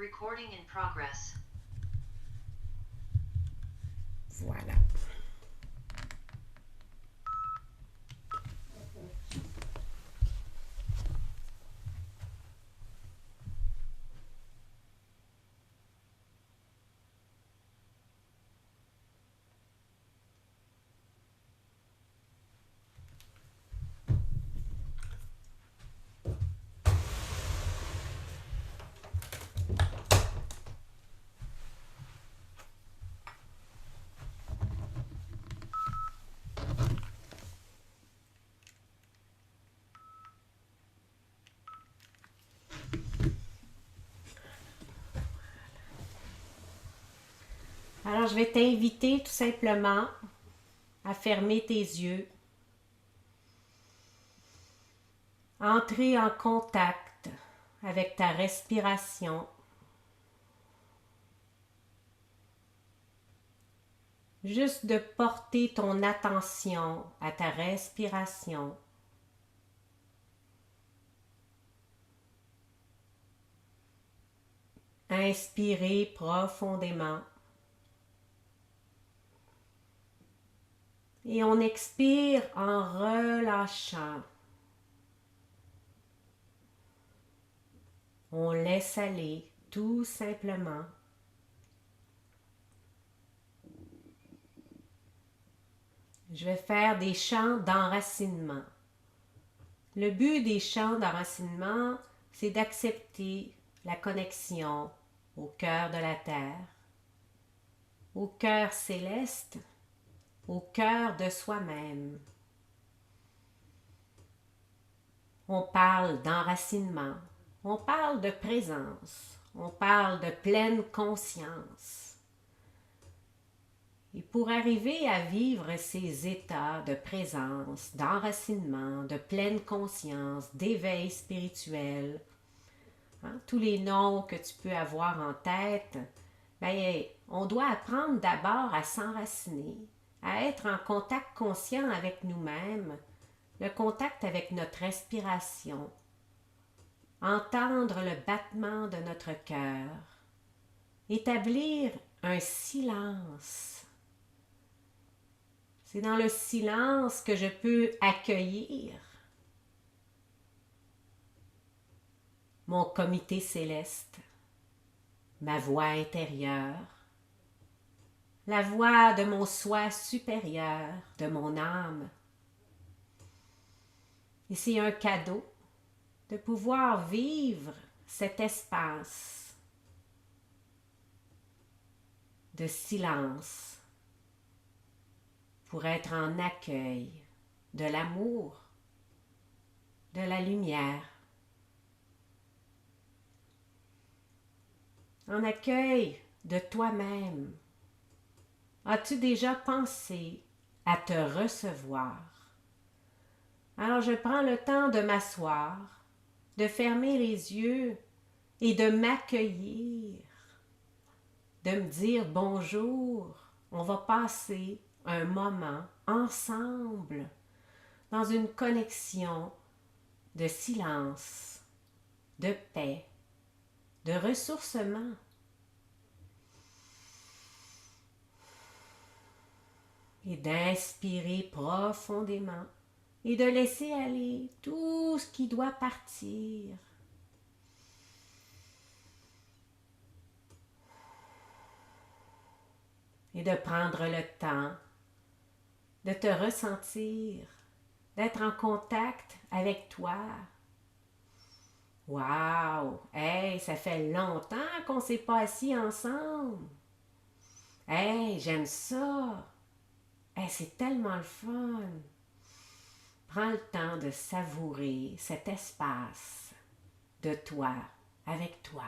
Recording in progress. Voilà. Alors, je vais t'inviter tout simplement à fermer tes yeux, à entrer en contact avec ta respiration. Juste de porter ton attention à ta respiration. Inspirez profondément. Et on expire en relâchant. On laisse aller tout simplement. Je vais faire des chants d'enracinement. Le but des chants d'enracinement, c'est d'accepter la connexion au cœur de la terre, au cœur céleste, au cœur de soi-même. On parle d'enracinement, on parle de présence, on parle de pleine conscience. Et pour arriver à vivre ces états de présence, d'enracinement, de pleine conscience, d'éveil spirituel, tous les noms que tu peux avoir en tête, on doit apprendre d'abord à s'enraciner, à être en contact conscient avec nous-mêmes, le contact avec notre respiration, entendre le battement de notre cœur, établir un silence. C'est dans le silence que je peux accueillir mon comité céleste, ma voix intérieure, la voix de mon soi supérieur, de mon âme. Et c'est un cadeau de pouvoir vivre cet espace de silence pour être en accueil de l'amour, de la lumière, en accueil de toi-même. As-tu déjà pensé à te recevoir? Alors je prends le temps de m'asseoir, de fermer les yeux et de m'accueillir, de me dire bonjour. On va passer un moment ensemble dans une connexion de silence, de paix, de ressourcement. Et d'inspirer profondément et de laisser aller tout ce qui doit partir. Et de prendre le temps de te ressentir, d'être en contact avec toi. Wow! Hey, ça fait longtemps qu'on ne s'est pas assis ensemble. Hey, j'aime ça. Hey, c'est tellement le fun. Prends le temps de savourer cet espace de toi, avec toi.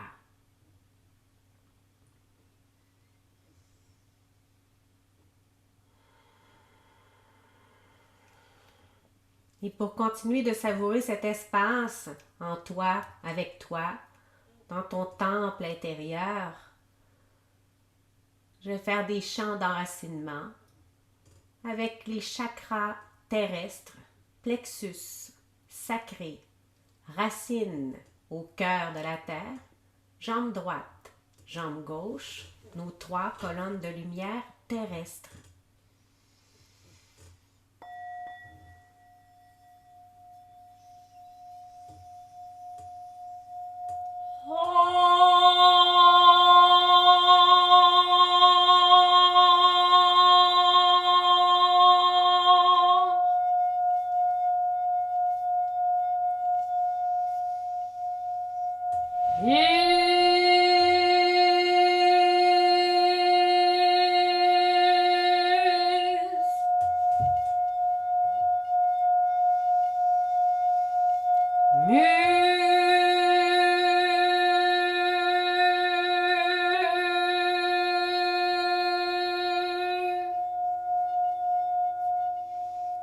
Et pour continuer de savourer cet espace en toi, avec toi, dans ton temple intérieur, je vais faire des chants d'enracinement avec les chakras terrestres, plexus, sacré, racine au cœur de la terre, jambe droite, jambe gauche, nos 3 colonnes de lumière terrestre.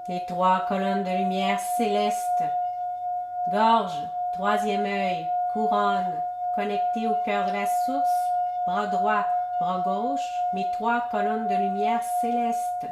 Les 3 colonnes de lumière céleste, gorge, 3e œil, couronne, connecté au cœur de la source, bras droit, bras gauche, mes 3 colonnes de lumière céleste.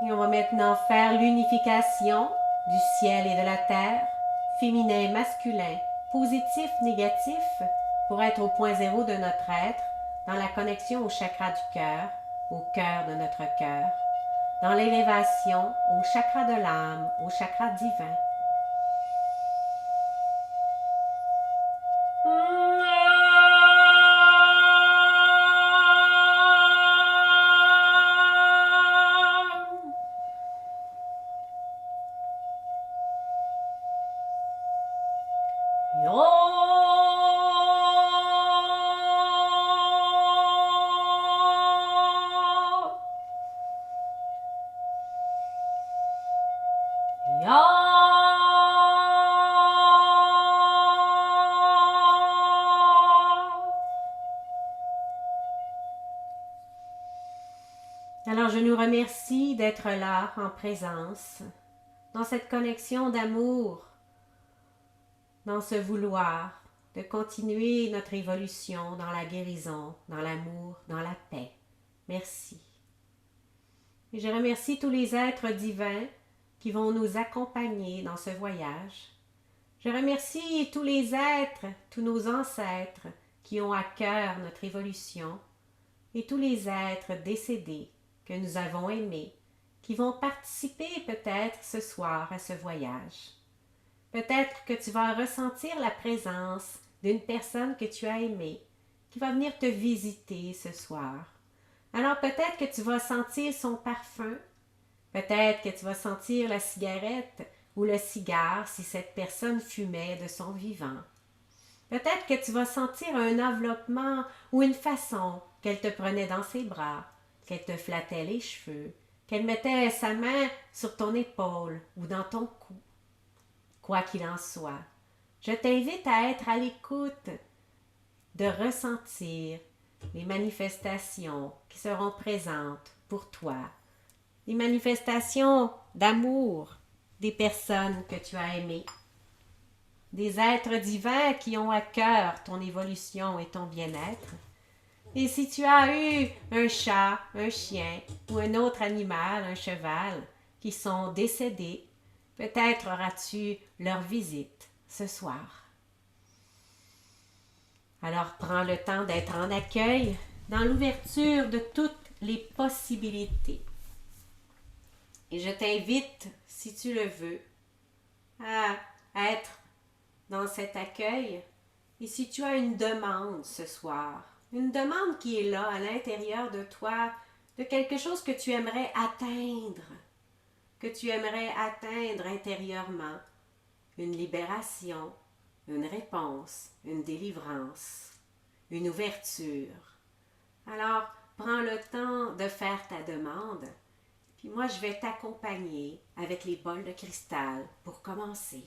Et on va maintenant faire l'unification du ciel et de la terre, féminin, masculin, positif, négatif, pour être au point zéro de notre être, dans la connexion au chakra du cœur, au cœur de notre cœur, dans l'élévation au chakra de l'âme, au chakra divin. Alors je nous remercie d'être là en présence, dans cette connexion d'amour, dans ce vouloir de continuer notre évolution dans la guérison, dans l'amour, dans la paix. Merci. Et je remercie tous les êtres divins qui vont nous accompagner dans ce voyage. Je remercie tous les êtres, tous nos ancêtres qui ont à cœur notre évolution et tous les êtres décédés que nous avons aimés, qui vont participer peut-être ce soir à ce voyage. Peut-être que tu vas ressentir la présence d'une personne que tu as aimée, qui va venir te visiter ce soir. Alors peut-être que tu vas sentir son parfum, peut-être que tu vas sentir la cigarette ou le cigare si cette personne fumait de son vivant. Peut-être que tu vas sentir un enveloppement ou une façon qu'elle te prenait dans ses bras, qu'elle te flattait les cheveux, qu'elle mettait sa main sur ton épaule ou dans ton cou. Quoi qu'il en soit, je t'invite à être à l'écoute, de ressentir les manifestations qui seront présentes pour toi, les manifestations d'amour des personnes que tu as aimées, des êtres divins qui ont à cœur ton évolution et ton bien-être. Et si tu as eu un chat, un chien ou un autre animal, un cheval, qui sont décédés, peut-être auras-tu leur visite ce soir. Alors prends le temps d'être en accueil, dans l'ouverture de toutes les possibilités. Et je t'invite, si tu le veux, à être dans cet accueil. Et si tu as une demande ce soir, une demande qui est là à l'intérieur de toi, de quelque chose que tu aimerais atteindre intérieurement, une libération, une réponse, une délivrance, une ouverture. Alors, prends le temps de faire ta demande Puis moi, je vais t'accompagner avec les bols de cristal pour commencer.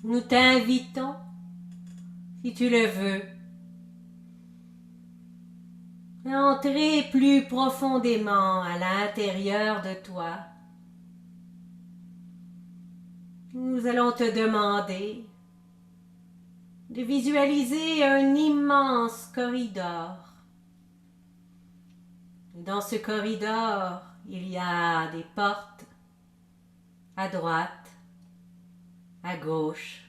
Nous t'invitons, si tu le veux, à entrer plus profondément à l'intérieur de toi. Nous allons te demander de visualiser un immense corridor. Dans ce corridor, il y a des portes à droite, à gauche.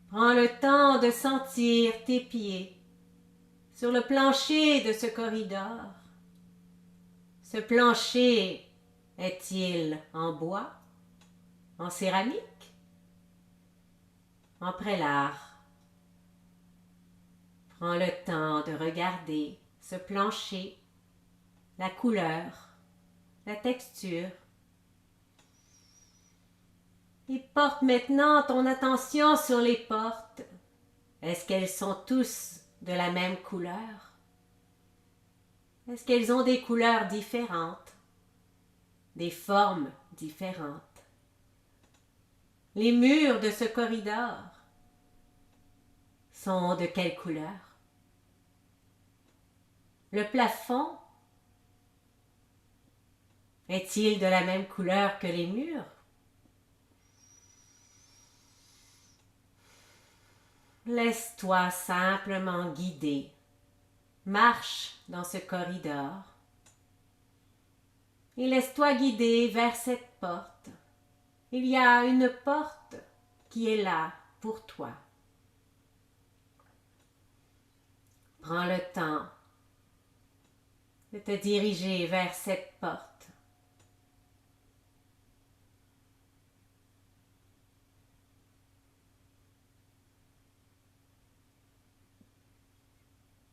Prends le temps de sentir tes pieds sur le plancher de ce corridor. Ce plancher est-il en bois, en céramique, en prélat? Prends le temps de regarder ce plancher, la couleur, la texture. Et porte maintenant ton attention sur les portes. Est-ce qu'elles sont tous de la même couleur? Est-ce qu'elles ont des couleurs différentes, des formes différentes? Les murs de ce corridor sont de quelle couleur? Le plafond est-il de la même couleur que les murs? Laisse-toi simplement guider. Marche dans ce corridor et laisse-toi guider vers cette porte. Il y a une porte qui est là pour toi. Prends le temps de te diriger vers cette porte.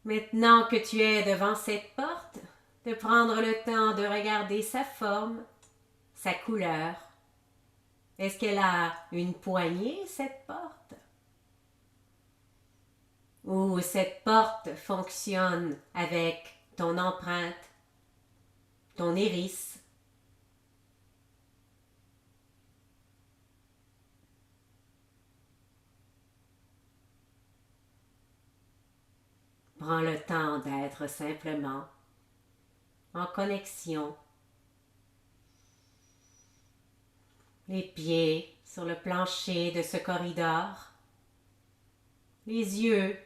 Maintenant que tu es devant cette porte, de prendre le temps de regarder sa forme, sa couleur. Est-ce qu'elle a une poignée, cette porte? Ou cette porte fonctionne avec ton empreinte, ton iris? Prends le temps d'être simplement en connexion. Les pieds sur le plancher de ce corridor, les yeux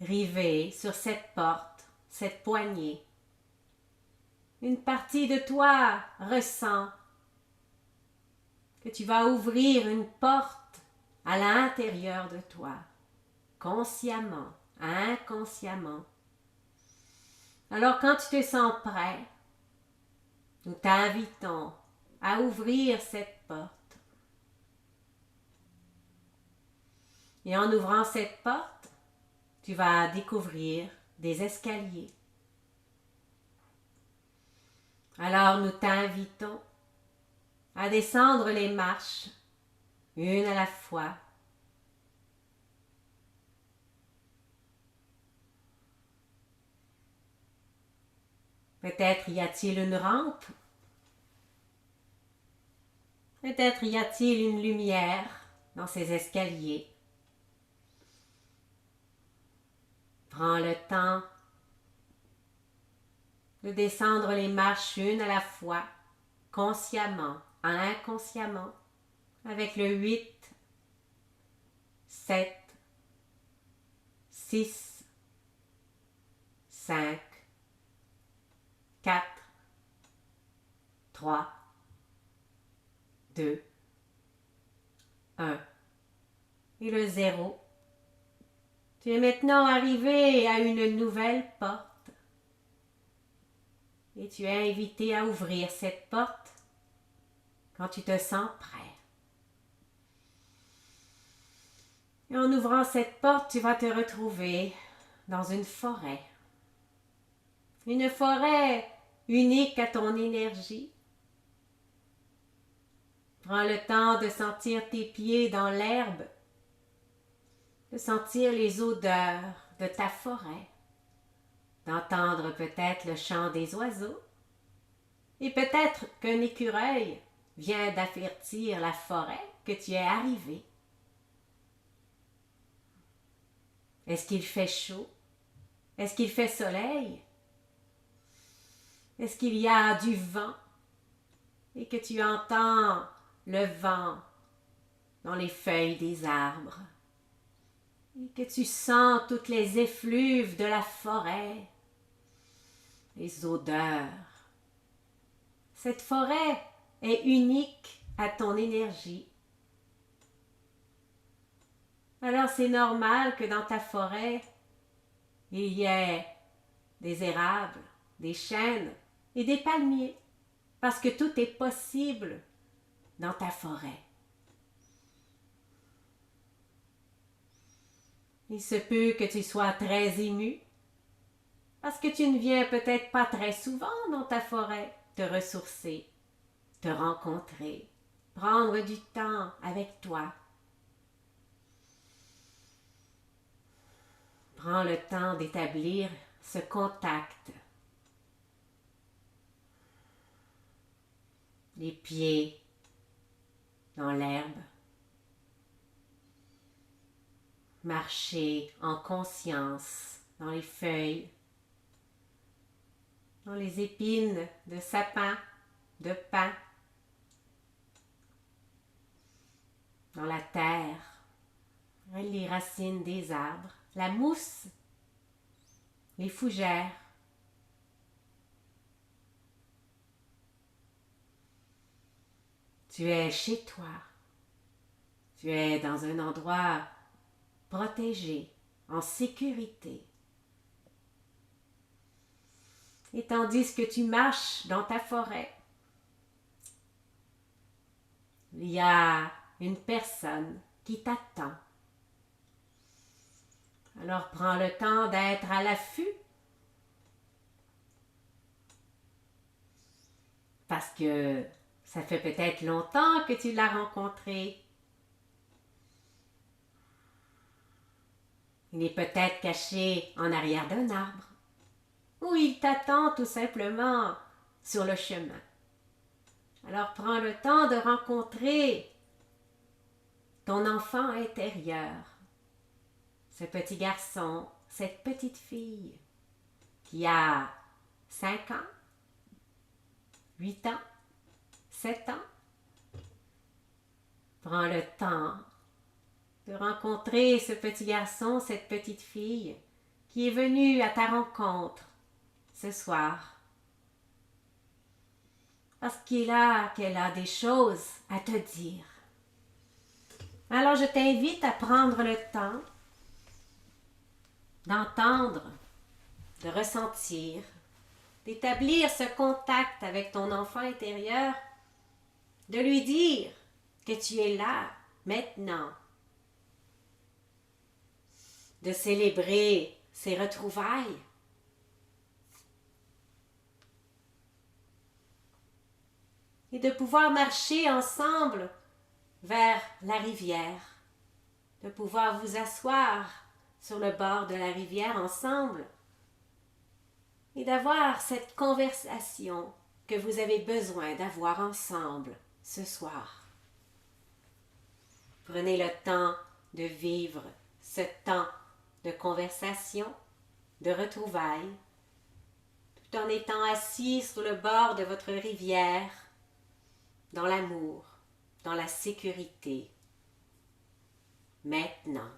rivés sur cette porte, cette poignée. Une partie de toi ressent que tu vas ouvrir une porte à l'intérieur de toi, consciemment, inconsciemment. Alors quand tu te sens prêt, nous t'invitons à ouvrir cette porte. Et en ouvrant cette porte, tu vas découvrir des escaliers. Alors nous t'invitons à descendre les marches, une à la fois. Peut-être y a-t-il une rampe. Peut-être y a-t-il une lumière dans ces escaliers. Prends le temps de descendre les marches une à la fois, consciemment, inconsciemment, avec le 8, 7, 6, 5, 4, 3, 2, 1 et le 0. Tu es maintenant arrivé à une nouvelle porte et tu es invité à ouvrir cette porte quand tu te sens prêt. Et en ouvrant cette porte, tu vas te retrouver dans une forêt. Une forêt unique à ton énergie. Prends le temps de sentir tes pieds dans l'herbe, de sentir les odeurs de ta forêt, d'entendre peut-être le chant des oiseaux et peut-être qu'un écureuil vient d'avertir la forêt que tu es arrivé? Est-ce qu'il fait chaud? Est-ce qu'il fait soleil? Est-ce qu'il y a du vent et que tu entends le vent dans les feuilles des arbres et que tu sens toutes les effluves de la forêt, les odeurs? Cette forêt est unique à ton énergie. Alors c'est normal que dans ta forêt, il y ait des érables, des chênes et des palmiers, parce que tout est possible dans ta forêt. Il se peut que tu sois très ému, parce que tu ne viens peut-être pas très souvent dans ta forêt te ressourcer, te rencontrer, prendre du temps avec toi. Prends le temps d'établir ce contact. Les pieds dans l'herbe. Marcher en conscience dans les feuilles, dans les épines de sapin, de pin, dans la terre, les racines des arbres, la mousse, les fougères. Tu es chez toi. Tu es dans un endroit protégé, en sécurité. Et tandis que tu marches dans ta forêt, il y a une personne qui t'attend. Alors prends le temps d'être à l'affût, parce que ça fait peut-être longtemps que tu l'as rencontré. Il est peut-être caché en arrière d'un arbre, ou il t'attend tout simplement sur le chemin. Alors prends le temps de rencontrer ton enfant intérieur, ce petit garçon, cette petite fille qui a 5 ans, 8 ans, 7 ans. Prends le temps de rencontrer ce petit garçon, cette petite fille qui est venue à ta rencontre ce soir. Parce qu'elle a des choses à te dire. Alors je t'invite à prendre le temps d'entendre, de ressentir, d'établir ce contact avec ton enfant intérieur, de lui dire que tu es là, maintenant, de célébrer ces retrouvailles. Et de pouvoir marcher ensemble vers la rivière, de pouvoir vous asseoir sur le bord de la rivière ensemble et d'avoir cette conversation que vous avez besoin d'avoir ensemble ce soir. Prenez le temps de vivre ce temps de conversation, de retrouvailles, tout en étant assis sur le bord de votre rivière, dans l'amour, dans la sécurité. Maintenant.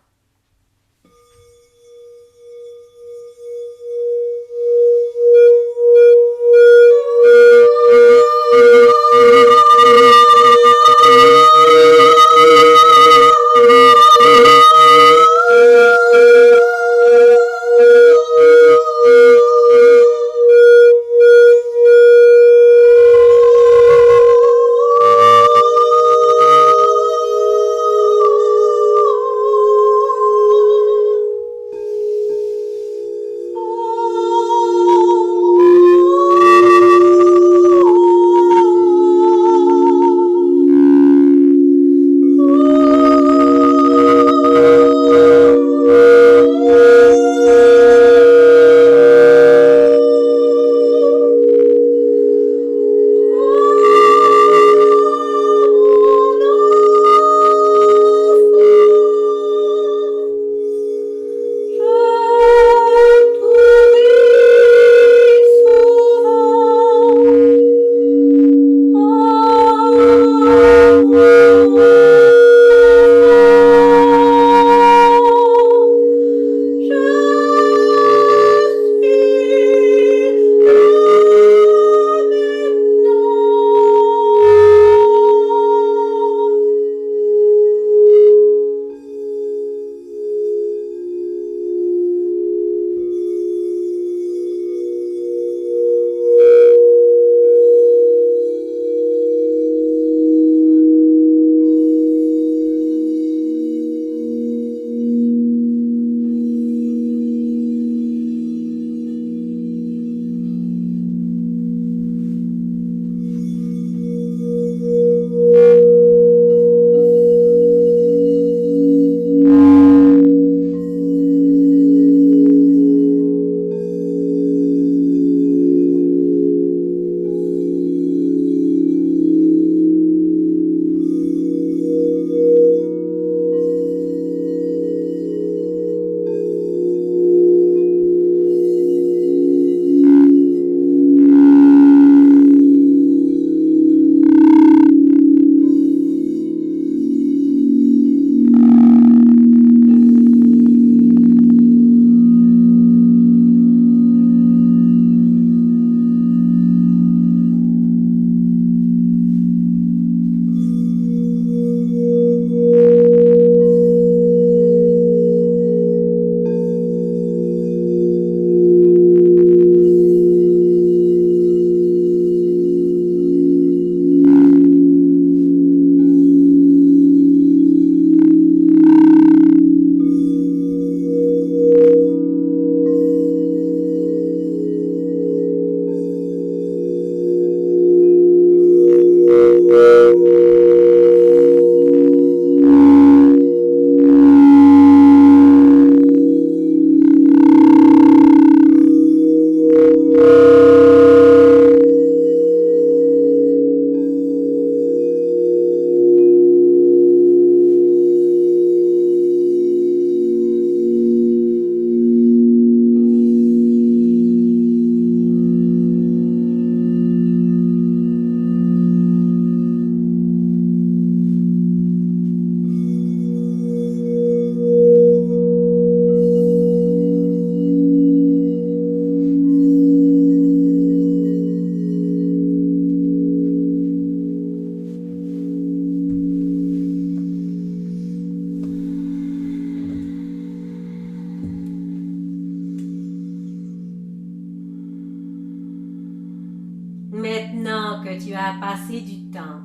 que tu as passé du temps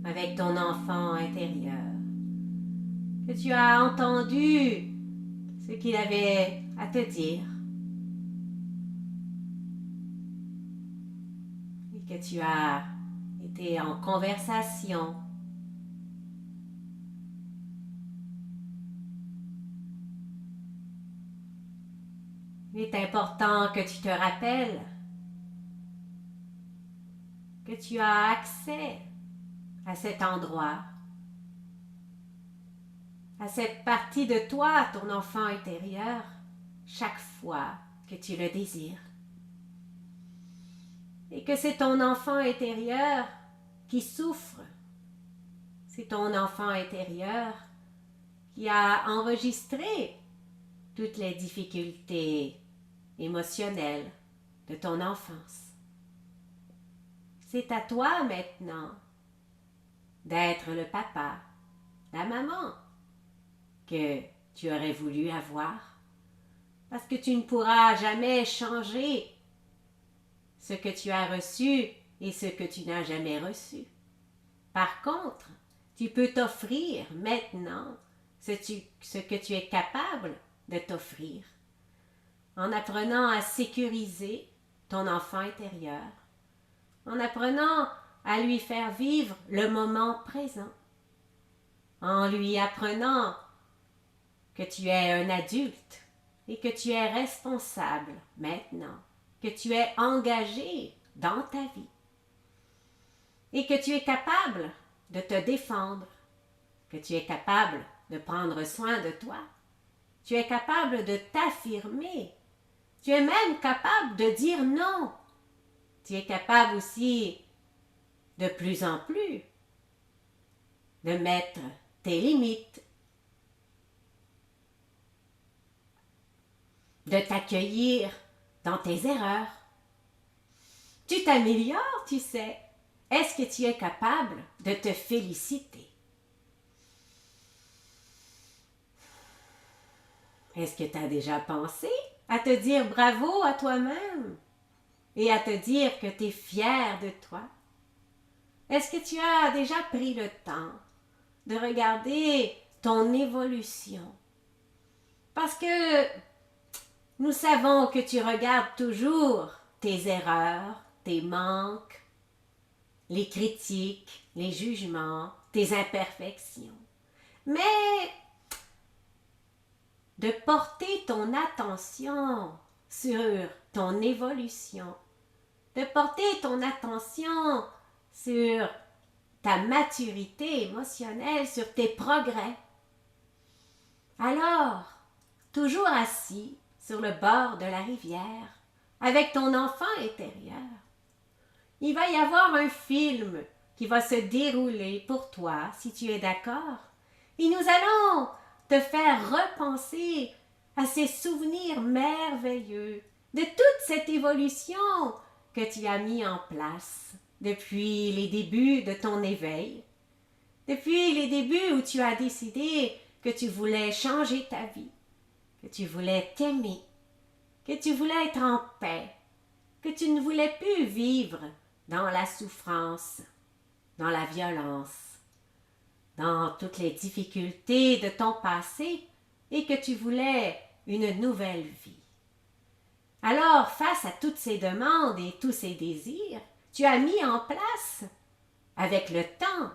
avec ton enfant intérieur, que tu as entendu ce qu'il avait à te dire et que tu as été en conversation. Il est important que tu te rappelles que tu as accès à cet endroit, à cette partie de toi, ton enfant intérieur, chaque fois que tu le désires. Et que c'est ton enfant intérieur qui souffre. C'est ton enfant intérieur qui a enregistré toutes les difficultés émotionnelles de ton enfance. C'est à toi maintenant d'être le papa, la maman que tu aurais voulu avoir, parce que tu ne pourras jamais changer ce que tu as reçu et ce que tu n'as jamais reçu. Par contre, tu peux t'offrir maintenant ce que tu es capable de t'offrir en apprenant à sécuriser ton enfant intérieur, en apprenant à lui faire vivre le moment présent, en lui apprenant que tu es un adulte et que tu es responsable maintenant, que tu es engagé dans ta vie et que tu es capable de te défendre, que tu es capable de prendre soin de toi, tu es capable de t'affirmer, tu es même capable de dire non, tu es capable aussi de plus en plus de mettre tes limites, de t'accueillir dans tes erreurs. Tu t'améliores, tu sais. Est-ce que tu es capable de te féliciter? Est-ce que tu as déjà pensé à te dire bravo à toi-même et à te dire que tu es fier de toi? Est-ce que tu as déjà pris le temps de regarder ton évolution? Parce que nous savons que tu regardes toujours tes erreurs, tes manques, les critiques, les jugements, tes imperfections. Mais de porter ton attention sur ton évolution, de porter ton attention sur ta maturité émotionnelle, sur tes progrès. Alors, toujours assis sur le bord de la rivière, avec ton enfant intérieur, il va y avoir un film qui va se dérouler pour toi, si tu es d'accord. Et nous allons te faire repenser à ces souvenirs merveilleux de toute cette évolution que tu as mis en place depuis les débuts de ton éveil, depuis les débuts où tu as décidé que tu voulais changer ta vie, que tu voulais t'aimer, que tu voulais être en paix, que tu ne voulais plus vivre dans la souffrance, dans la violence, dans toutes les difficultés de ton passé et que tu voulais une nouvelle vie. Alors, face à toutes ces demandes et tous ces désirs, tu as mis en place avec le temps,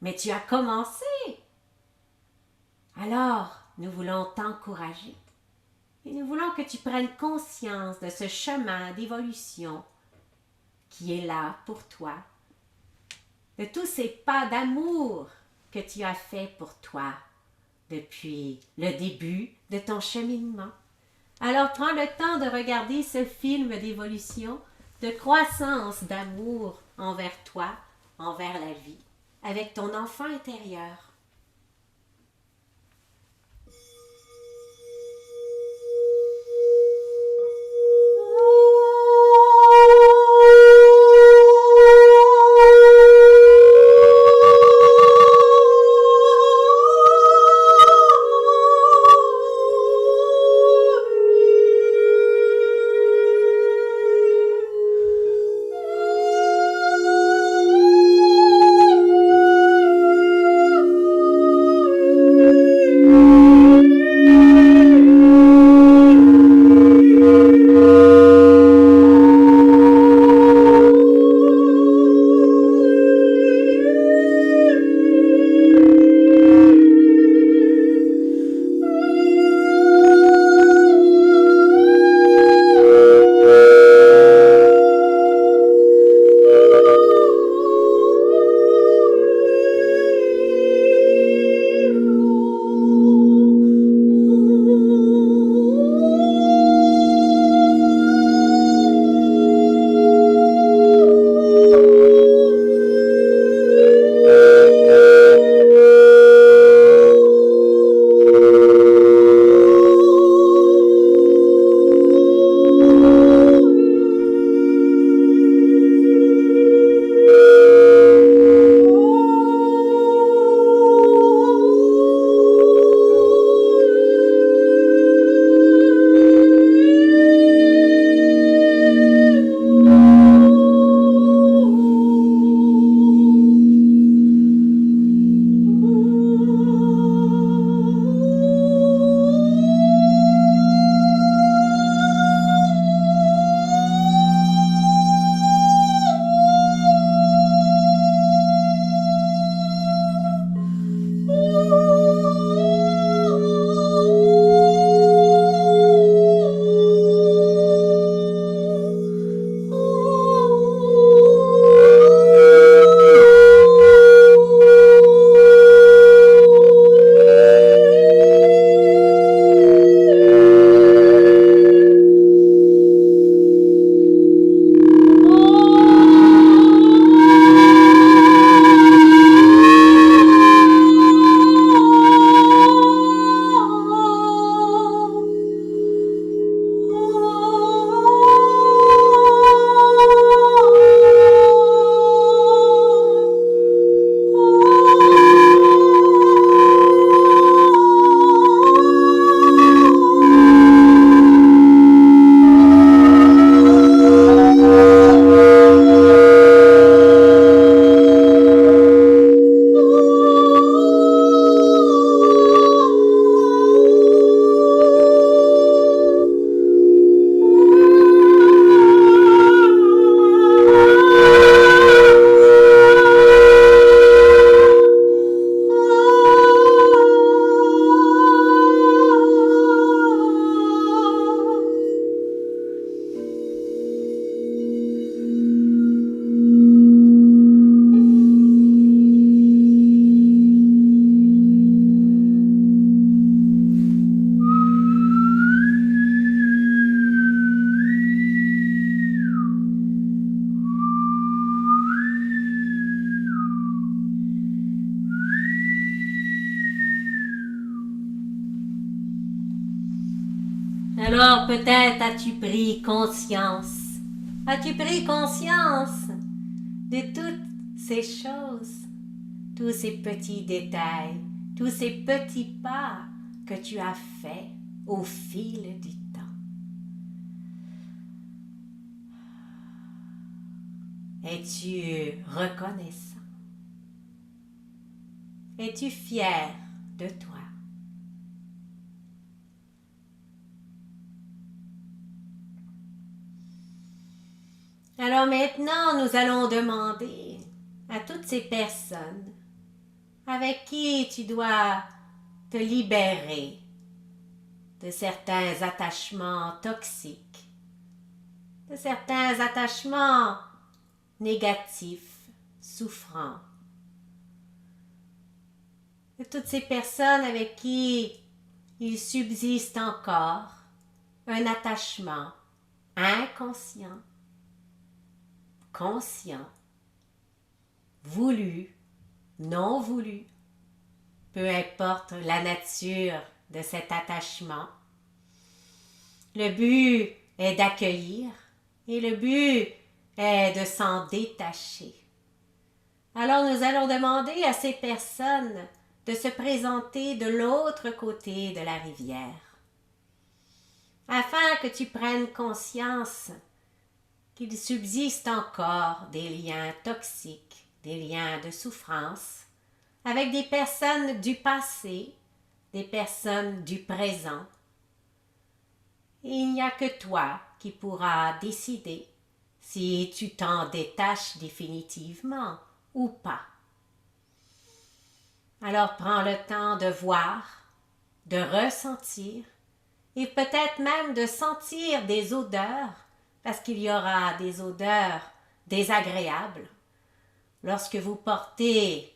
mais tu as commencé. Alors, nous voulons t'encourager et nous voulons que tu prennes conscience de ce chemin d'évolution qui est là pour toi, de tous ces pas d'amour que tu as fait pour toi depuis le début de ton cheminement. Alors prends le temps de regarder ce film d'évolution, de croissance d'amour envers toi, envers la vie, avec ton enfant intérieur. Alors peut-être as-tu pris conscience. As-tu pris conscience de toutes ces choses, tous ces petits détails, tous ces petits pas que tu as faits au fil du temps. Es-tu reconnaissant? Es-tu fier de toi? Alors maintenant, nous allons demander à toutes ces personnes avec qui tu dois te libérer de certains attachements toxiques, de certains attachements négatifs, souffrants, de toutes ces personnes avec qui il subsiste encore un attachement inconscient, conscient, voulu, non voulu, peu importe la nature de cet attachement. Le but est d'accueillir et le but est de s'en détacher. Alors nous allons demander à ces personnes de se présenter de l'autre côté de la rivière, afin que tu prennes conscience qu'il subsiste encore des liens toxiques, des liens de souffrance, avec des personnes du passé, des personnes du présent. Et il n'y a que toi qui pourras décider si tu t'en détaches définitivement ou pas. Alors prends le temps de voir, de ressentir et peut-être même de sentir des odeurs, parce qu'il y aura des odeurs désagréables. Lorsque vous portez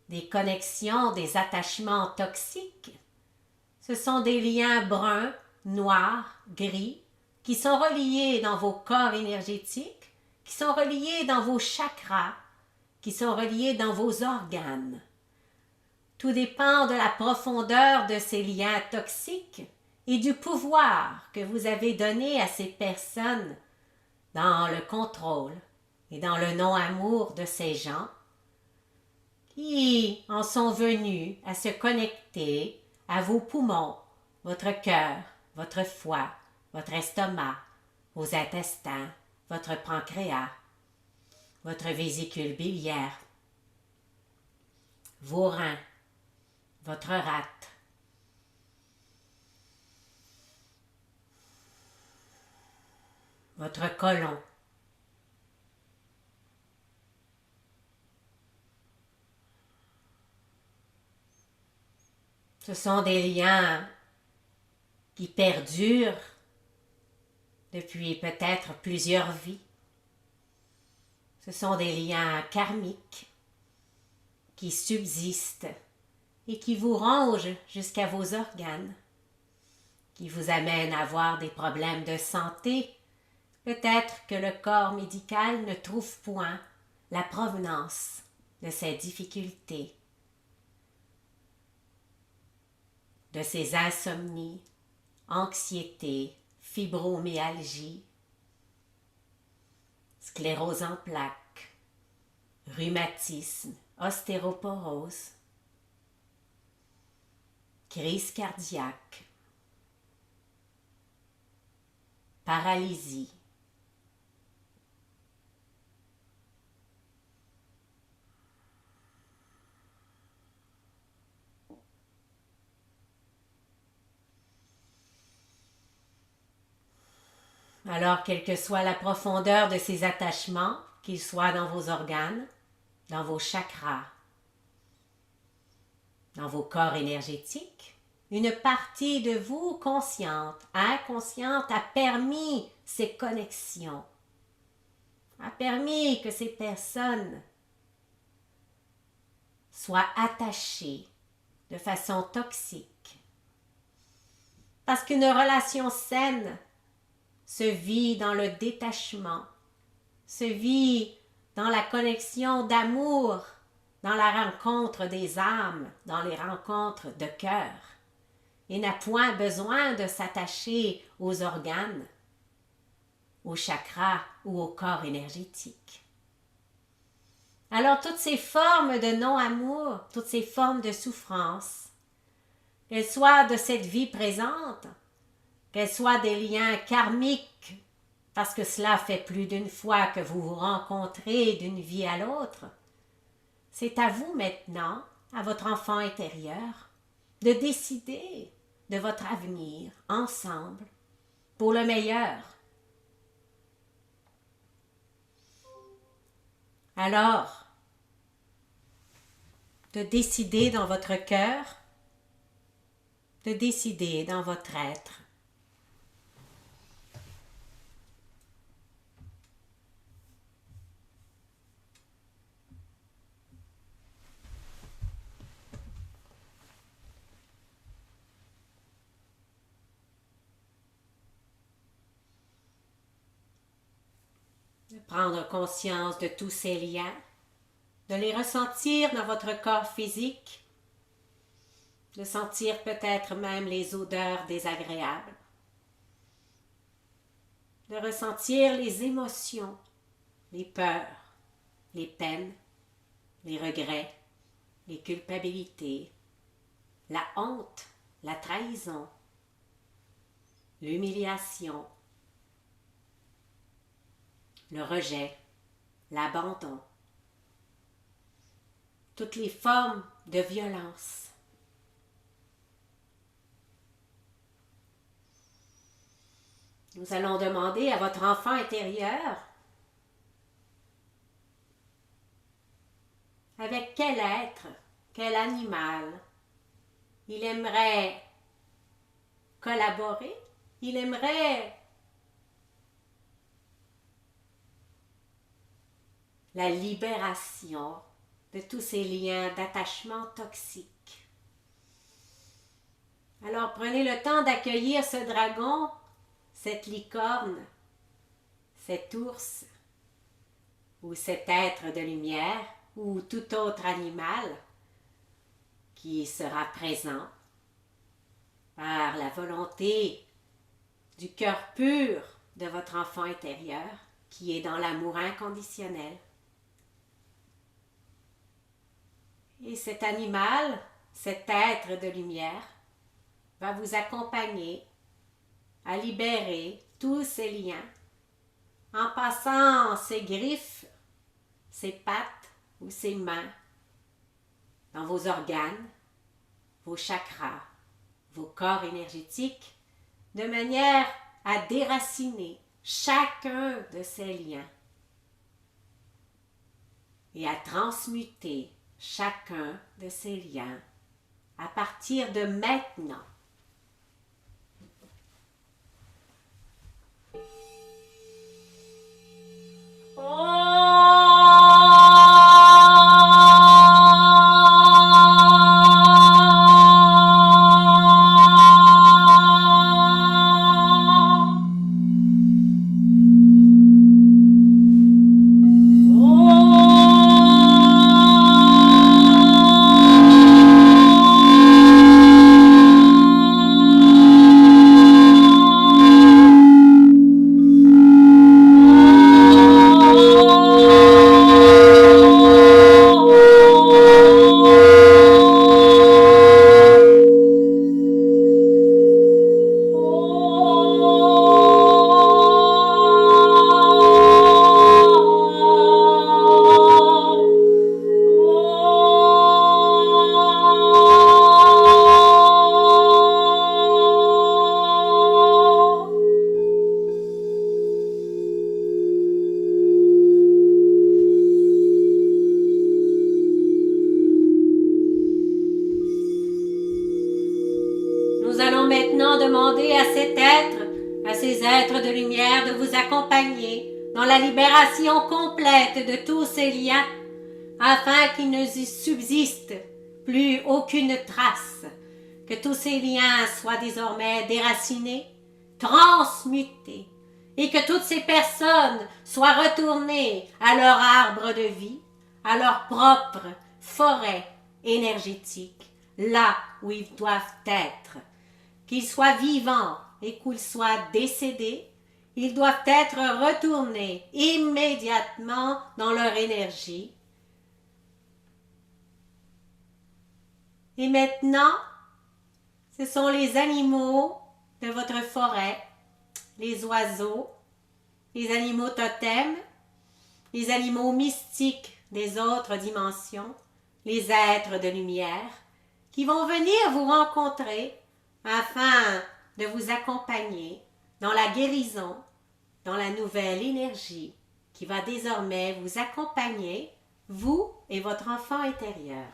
des connexions, des attachements toxiques, ce sont des liens bruns, noirs, gris, qui sont reliés dans vos corps énergétiques, qui sont reliés dans vos chakras, qui sont reliés dans vos organes. Tout dépend de la profondeur de ces liens toxiques et du pouvoir que vous avez donné à ces personnes dans le contrôle et dans le non-amour de ces gens qui en sont venus à se connecter à vos poumons, votre cœur, votre foie, votre estomac, vos intestins, votre pancréas, votre vésicule biliaire, vos reins, votre rate, votre côlon, ce sont des liens qui perdurent depuis peut-être plusieurs vies. Ce sont des liens karmiques qui subsistent et qui vous rongent jusqu'à vos organes, qui vous amènent à avoir des problèmes de santé. Peut-être que le corps médical ne trouve point la provenance de ces difficultés, de ces insomnies, anxiété, fibromyalgie, sclérose en plaques, rhumatisme, ostéoporose, crise cardiaque, paralysie, alors, quelle que soit la profondeur de ces attachements, qu'ils soient dans vos organes, dans vos chakras, dans vos corps énergétiques, une partie de vous, consciente, inconsciente, a permis ces connexions, a permis que ces personnes soient attachées de façon toxique. Parce qu'une relation saine se vit dans le détachement, se vit dans la connexion d'amour, dans la rencontre des âmes, dans les rencontres de cœur. et n'a point besoin de s'attacher aux organes, aux chakras ou au corps énergétique. Alors toutes ces formes de non-amour, toutes ces formes de souffrance, qu'elles soient de cette vie présente, qu'elles soient des liens karmiques, parce que cela fait plus d'une fois que vous vous rencontrez d'une vie à l'autre, c'est à vous maintenant, à votre enfant intérieur, de décider de votre avenir ensemble pour le meilleur. Alors, de décider dans votre cœur, de décider dans votre être. De prendre conscience de tous ces liens, de les ressentir dans votre corps physique, de sentir peut-être même les odeurs désagréables, de ressentir les émotions, les peurs, les peines, les regrets, les culpabilités, la honte, la trahison, l'humiliation, le rejet, l'abandon, toutes les formes de violence. Nous allons demander à votre enfant intérieur avec quel être, quel animal il aimerait collaborer, il aimerait la libération de tous ces liens d'attachement toxiques. Alors prenez le temps d'accueillir ce dragon, cette licorne, cet ours ou cet être de lumière ou tout autre animal qui sera présent par la volonté du cœur pur de votre enfant intérieur qui est dans l'amour inconditionnel. Et cet animal, cet être de lumière, va vous accompagner à libérer tous ces liens en passant ses griffes, ses pattes ou ses mains dans vos organes, vos chakras, vos corps énergétiques, de manière à déraciner chacun de ces liens et à transmuter chacun de ces liens à partir de maintenant. Nous allons maintenant demander à cet être, à ces êtres de lumière de vous accompagner dans la libération complète de tous ces liens afin qu'il ne subsiste plus aucune trace, que tous ces liens soient désormais déracinés, transmutés et que toutes ces personnes soient retournées à leur arbre de vie, à leur propre forêt énergétique, là où ils doivent être, qu'ils soient vivants et qu'ils soient décédés, ils doivent être retournés immédiatement dans leur énergie. Et maintenant, ce sont les animaux de votre forêt, les oiseaux, les animaux totems, les animaux mystiques des autres dimensions, les êtres de lumière, qui vont venir vous rencontrer afin de vous accompagner dans la guérison, dans la nouvelle énergie qui va désormais vous accompagner, vous et votre enfant intérieur.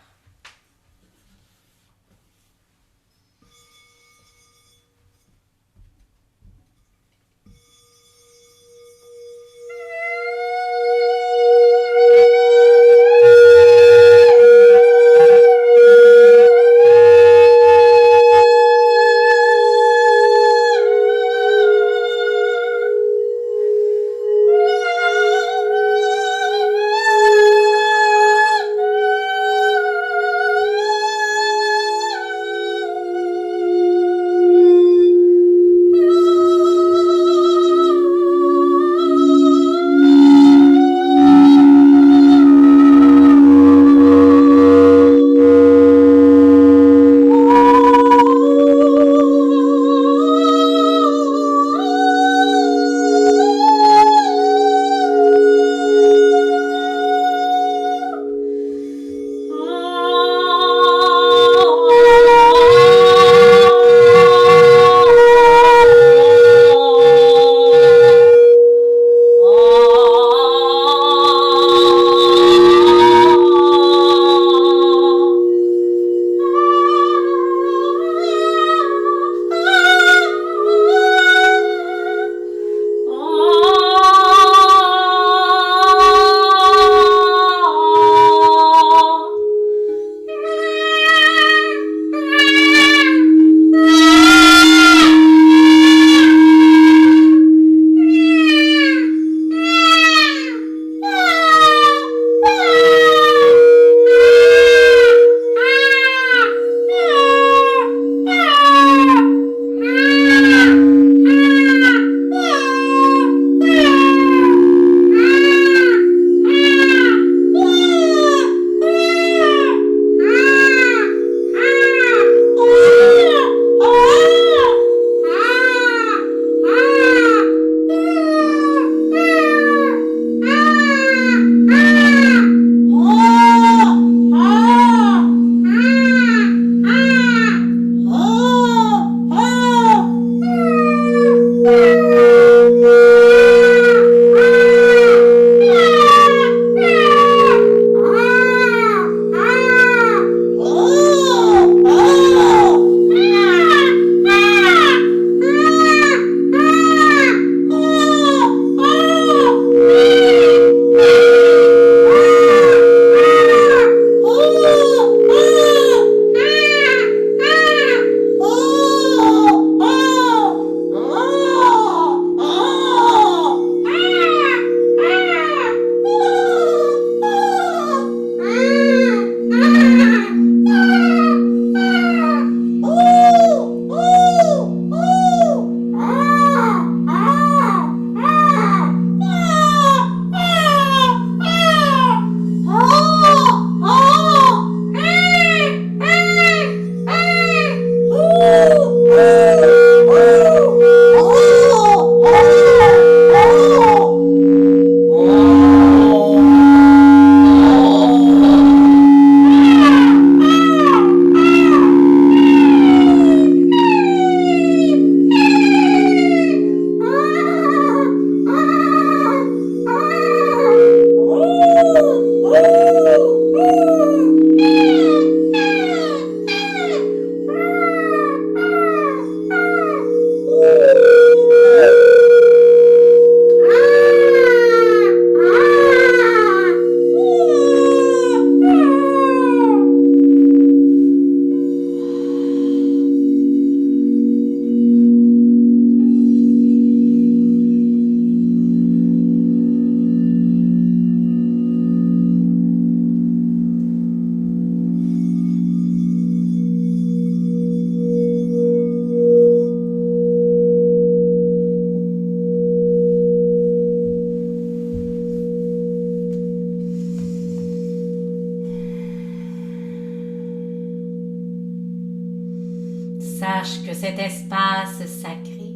l'espace sacré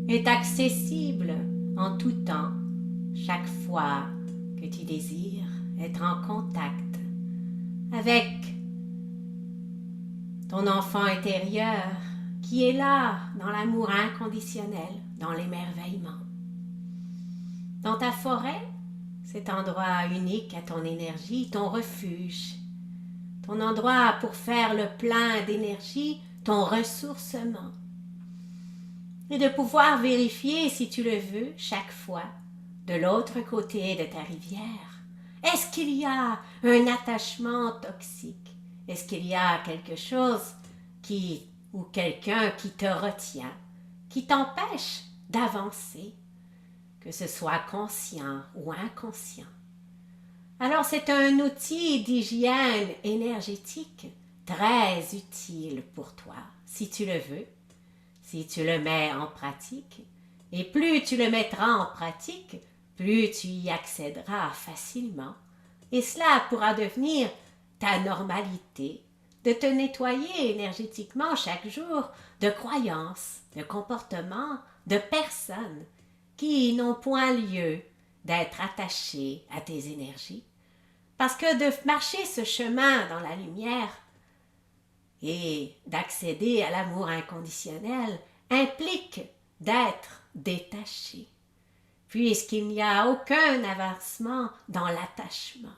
est accessible en tout temps, chaque fois que tu désires être en contact avec ton enfant intérieur qui est là dans l'amour inconditionnel, dans l'émerveillement. Dans ta forêt, cet endroit unique à ton énergie, ton refuge, ton endroit pour faire le plein d'énergie, ton ressourcement. Et de pouvoir vérifier, si tu le veux, chaque fois, de l'autre côté de ta rivière. Est-ce qu'il y a un attachement toxique? Est-ce qu'il y a quelque chose ou quelqu'un qui te retient, qui t'empêche d'avancer, que ce soit conscient ou inconscient? Alors c'est un outil d'hygiène énergétique très utile pour toi, si tu le veux, si tu le mets en pratique. Et plus tu le mettras en pratique, plus tu y accéderas facilement. Et cela pourra devenir ta normalité, de te nettoyer énergétiquement chaque jour de croyances, de comportements, de personnes qui n'ont point lieu d'être attachées à tes énergies. Parce que de marcher ce chemin dans la lumière et d'accéder à l'amour inconditionnel implique d'être détaché, puisqu'il n'y a aucun avancement dans l'attachement.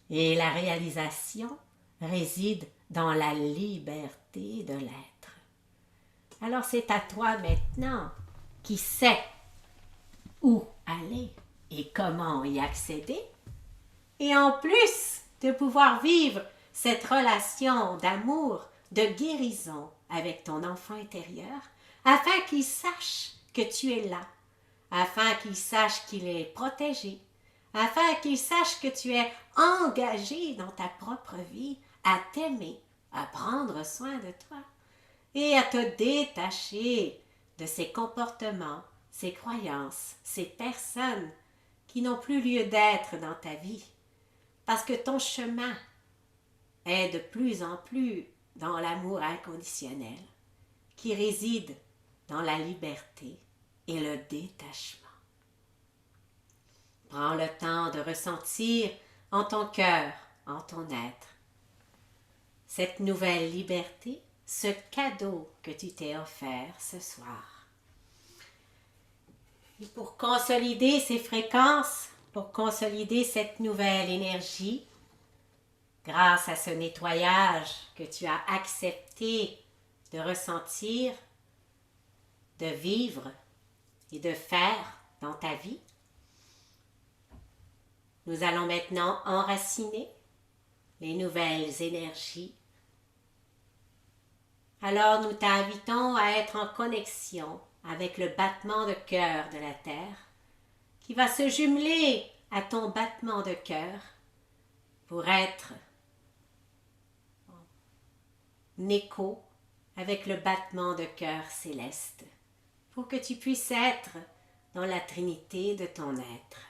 Et la réalisation réside dans la liberté de l'être. Alors c'est à toi maintenant qui sais où aller et comment y accéder, et en plus de pouvoir vivre cette relation d'amour, de guérison avec ton enfant intérieur, afin qu'il sache que tu es là, afin qu'il sache qu'il est protégé, afin qu'il sache que tu es engagé dans ta propre vie à t'aimer, à prendre soin de toi et à te détacher de ces comportements, ces croyances, ces personnes qui n'ont plus lieu d'être dans ta vie, parce que ton chemin est de plus en plus dans l'amour inconditionnel qui réside dans la liberté et le détachement. Prends le temps de ressentir en ton cœur, en ton être, cette nouvelle liberté, ce cadeau que tu t'es offert ce soir. Et pour consolider ces fréquences, pour consolider cette nouvelle énergie, grâce à ce nettoyage que tu as accepté de ressentir, de vivre et de faire dans ta vie, nous allons maintenant enraciner les nouvelles énergies. Alors nous t'invitons à être en connexion avec le battement de cœur de la Terre qui va se jumeler à ton battement de cœur pour être en écho avec le battement de cœur céleste, pour que tu puisses être dans la trinité de ton être.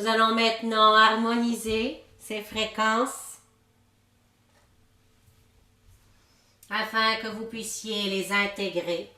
Nous allons maintenant harmoniser ces fréquences afin que vous puissiez les intégrer.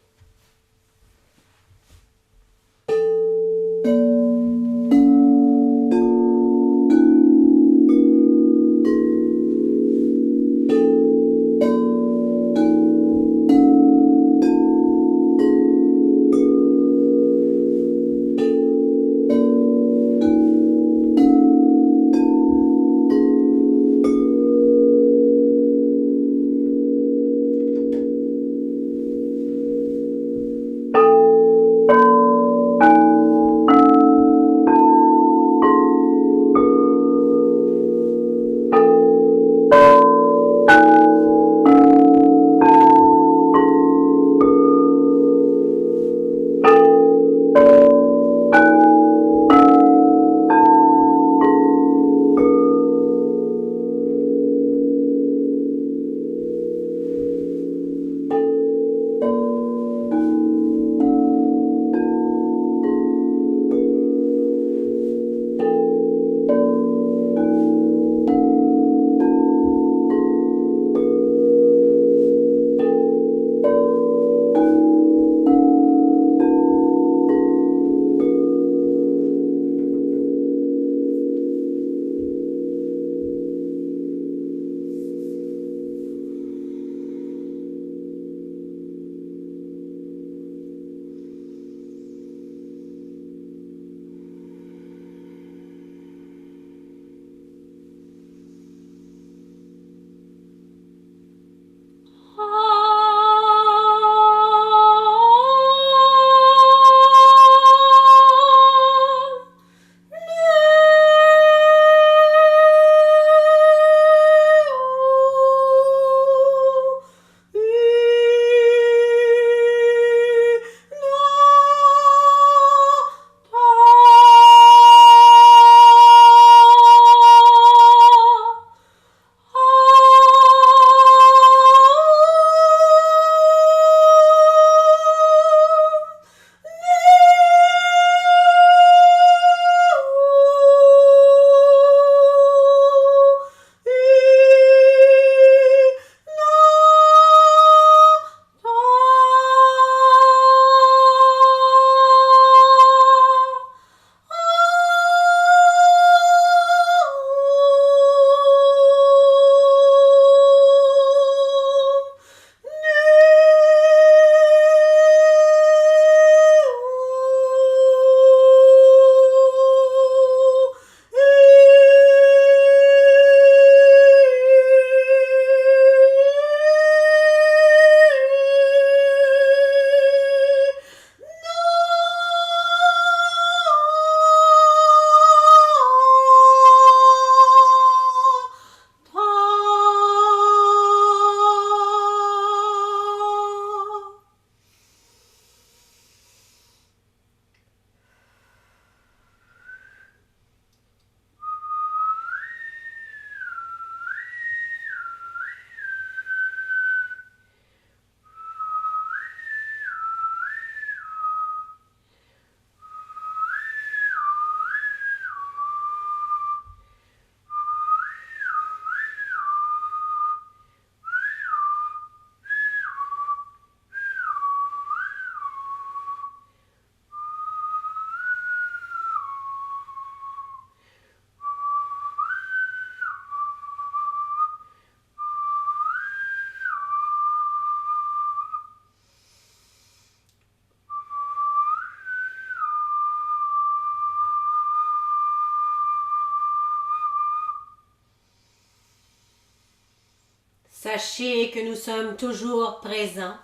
Sachez que nous sommes toujours présents,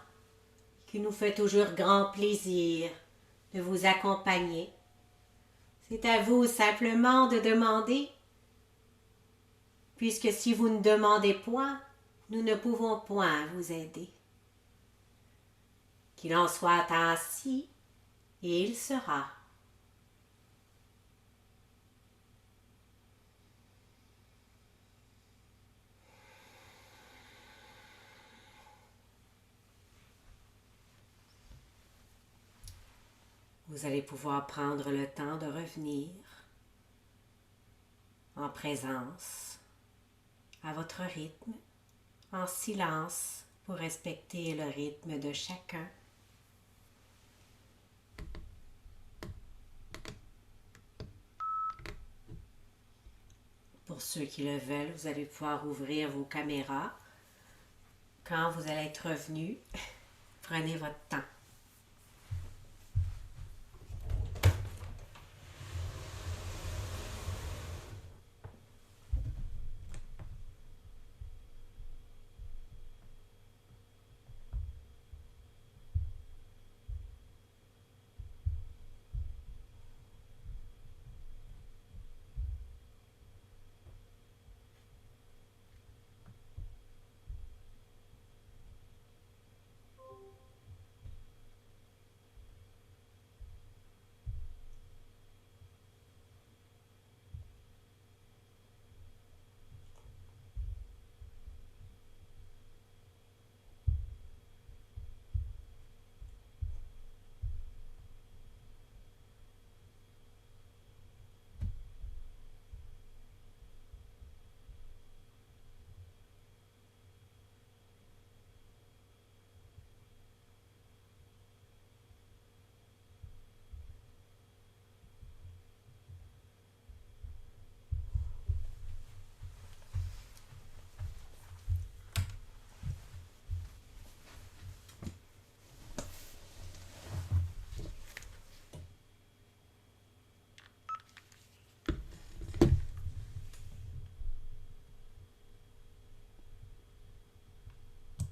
qu'il nous fait toujours grand plaisir de vous accompagner. C'est à vous simplement de demander, puisque si vous ne demandez point, nous ne pouvons point vous aider. Qu'il en soit ainsi, et il sera. Vous allez pouvoir prendre le temps de revenir en présence, à votre rythme, en silence pour respecter le rythme de chacun. Pour ceux qui le veulent, vous allez pouvoir ouvrir vos caméras. Quand vous allez être revenu, prenez votre temps.